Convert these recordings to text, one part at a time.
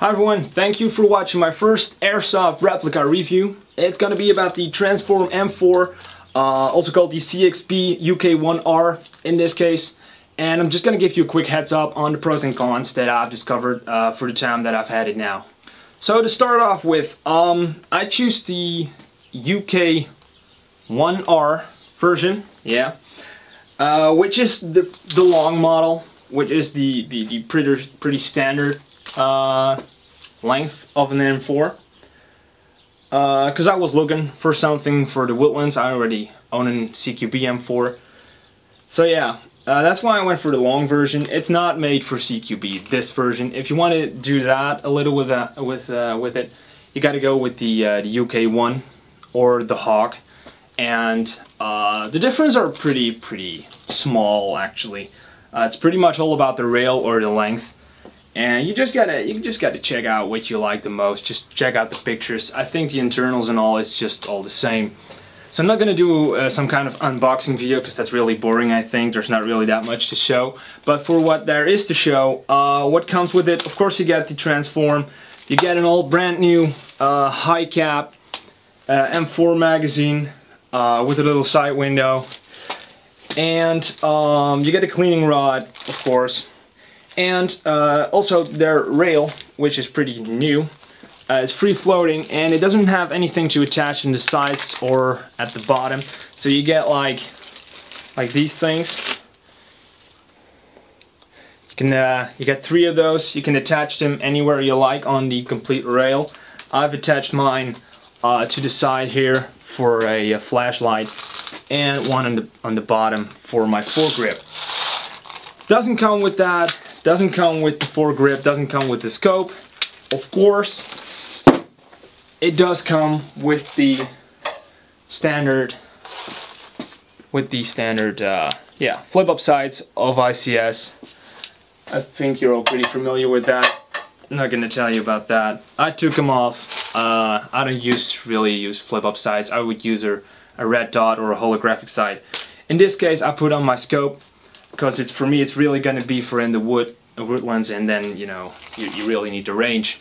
Hi everyone, thank you for watching my first airsoft replica review. It's gonna be about the Transform4, also called the CXP UK1R in this case. And I'm just gonna give you a quick heads up on the pros and cons that I've discovered for the time that I've had it now. So to start off with, I choose the UK1R version, yeah, which is the long model, which is the pretty standard length of an M4, because I was looking for something for the woodlands. I already own a CQB M4, so yeah, that's why I went for the long version. It's not made for CQB, this version. If you want to do that a little with it, you got to go with the UK one or the Hawk, and the difference are pretty small actually. It's pretty much all about the rail or the length. And you just gotta check out what you like the most. Just check out the pictures. I think the internals and all is just all the same. So I'm not gonna do some kind of unboxing video because that's really boring. I think there's not really that much to show. But for what there is to show, what comes with it, of course you get the Transform. You get an all brand new high cap M4 magazine with a little side window, and you get a cleaning rod, of course. And also their rail, which is pretty new, is free floating, and it doesn't have anything to attach in the sides or at the bottom. So you get like these things. You get 3 of those. You can attach them anywhere you like on the complete rail. I've attached mine to the side here for a flashlight, and one on the bottom for my foregrip. Doesn't come with that. Doesn't come with the foregrip, doesn't come with the scope. Of course, it does come with the standard, yeah, flip-up sights of ICS. I think you're all pretty familiar with that. I'm not gonna tell you about that. I took them off. I don't really use flip-up sights. I would use a red dot or a holographic sight. In this case, I put on my scope, because for me it's really going to be for in the woodlands, and then you know you really need the range.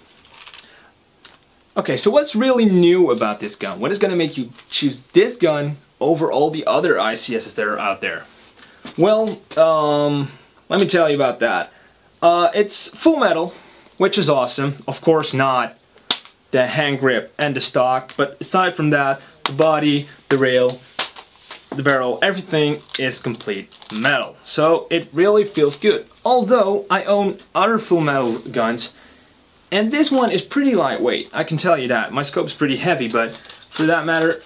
Okay, so what's really new about this gun? What is going to make you choose this gun over all the other ICSs that are out there? Well, let me tell you about that. It's full metal, which is awesome. Of course not the hand grip and the stock, but aside from that, the body, the rail, the barrel, everything is complete metal, so it really feels good. Although I own other full metal guns, and this one is pretty lightweight, I can tell you that. My scope's pretty heavy, but for that matter,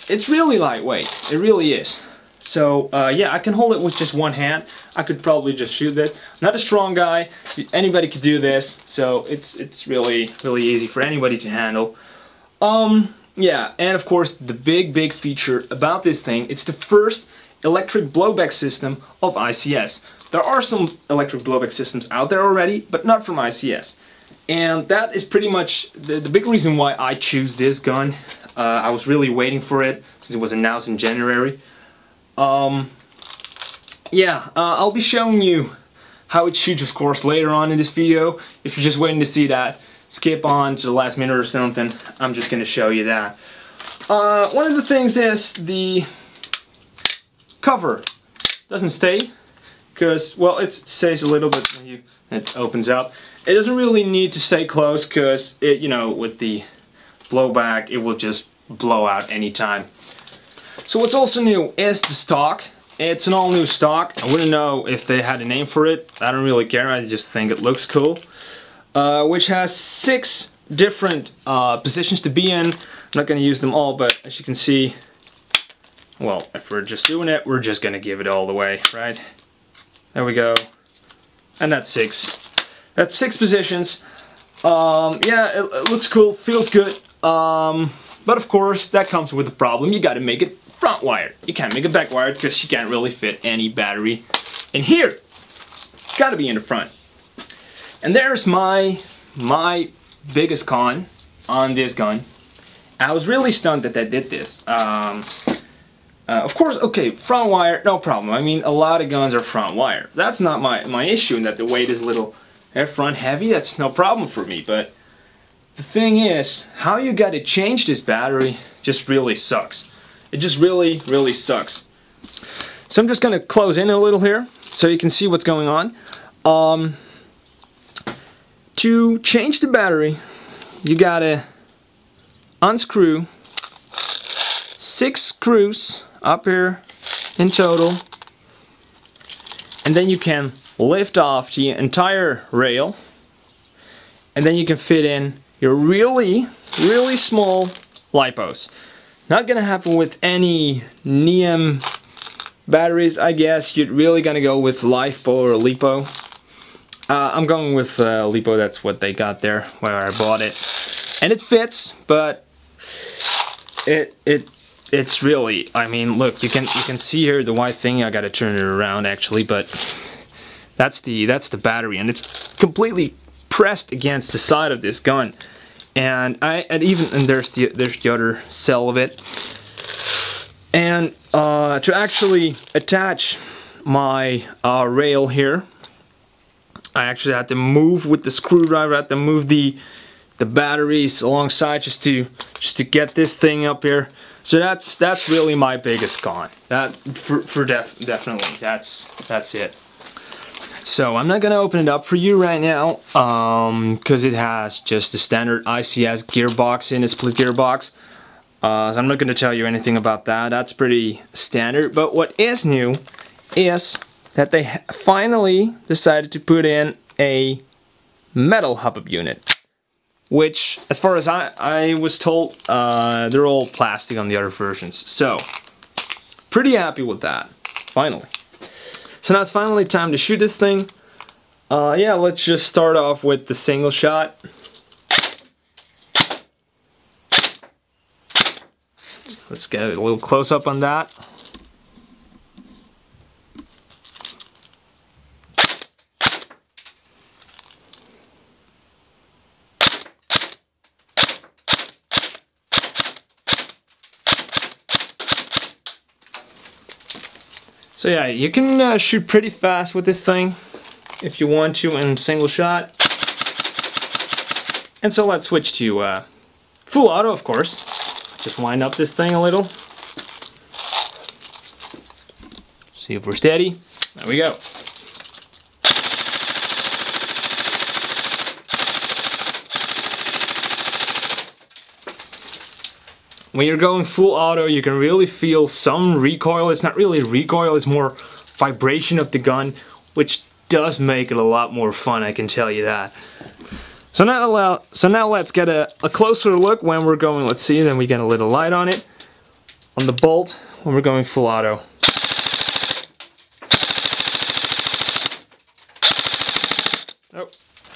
it's really lightweight. It really is. So yeah, I can hold it with just one hand. I could probably just shoot it. Not a strong guy, anybody could do this, so it's really easy for anybody to handle. Yeah, and of course the big feature about this thing, it's the first electric blowback system of ICS. There are some electric blowback systems out there already, but not from ICS. And that is pretty much the big reason why I choose this gun. I was really waiting for it since it was announced in January. Yeah, I'll be showing you how it shoots, of course, later on in this video. If you're just waiting to see that, skip on to the last minute or something. I'm just going to show you that. One of the things is the cover doesn't stay, because, well, it stays a little bit when it opens up. It doesn't really need to stay closed, because it, you know, with the blowback, it will just blow out anytime. So what's also new is the stock. It's an all new stock. I wouldn't know if they had a name for it. I don't really care. I just think it looks cool. Which has 6 different positions to be in. I'm not going to use them all, but as you can see, well, if we're just doing it, we're just going to give it all the way, right? There we go. And that's 6. That's 6 positions. Yeah, it looks cool, feels good. But of course, that comes with a problem. You got to make it front wired. You can't make it back wired because you can't really fit any battery in here. It's got to be in the front. And there's my biggest con on this gun. I was really stunned that they did this. Of course, okay, front wire, no problem. I mean, a lot of guns are front wire. That's not my issue, in that the weight is a little front heavy. That's no problem for me. But the thing is, how you gotta change this battery just really sucks. It just really, really sucks. So I'm just gonna close in a little here so you can see what's going on. To change the battery, you gotta unscrew 6 screws up here in total, and then you can lift off the entire rail, and then you can fit in your really, really small lipos. Not gonna happen with any NEM batteries, I guess. You're really gonna go with LiFePo or LiPo. I'm going with LiPo, that's what they got there where I bought it. And it fits, but it's really, I mean, look, you can see here the white thing. I gotta turn it around actually, but that's the battery, and it's completely pressed against the side of this gun. And there's the other cell of it. And to actually attach my rail here, I actually had to move with the screwdriver. I had to move the batteries alongside just to get this thing up here. So that's really my biggest con. Definitely that's it. So I'm not gonna open it up for you right now because it has just the standard ICS gearbox in a split gearbox. So I'm not gonna tell you anything about that. That's pretty standard. But what is new is that they finally decided to put in a metal hub-up unit, which, as far as I was told, they're all plastic on the other versions. So, pretty happy with that, finally. So now it's finally time to shoot this thing. Yeah, let's just start off with the single shot. Let's get a little close up on that. So yeah, you can shoot pretty fast with this thing if you want to in single shot. And so let's switch to full auto, of course. Just wind up this thing a little. See if we're steady. There we go. When you're going full auto, you can really feel some recoil. It's not really recoil, it's more vibration of the gun, which does make it a lot more fun, I can tell you that. So now let's get a closer look when we're going, let's see, then we get a little light on it, on the bolt, when we're going full auto. Oh,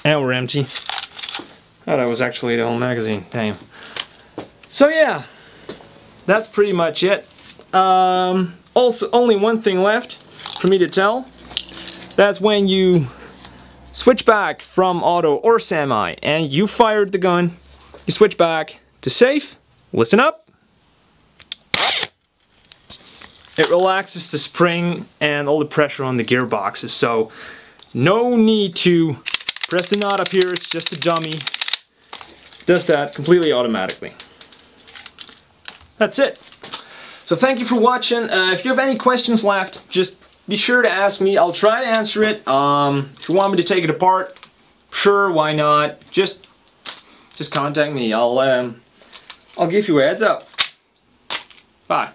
and we're empty. Oh, that was actually the whole magazine, damn. So yeah. That's pretty much it. Also, only one thing left for me to tell. That's when you switch back from auto or semi and you fired the gun, you switch back to safe, listen up. It relaxes the spring and all the pressure on the gearboxes, so no need to press the knot up here, it's just a dummy. It does that completely automatically. That's it. So thank you for watching. If you have any questions left, just be sure to ask me. I'll try to answer it. If you want me to take it apart, sure, why not? Just contact me. I'll give you a heads up. Bye.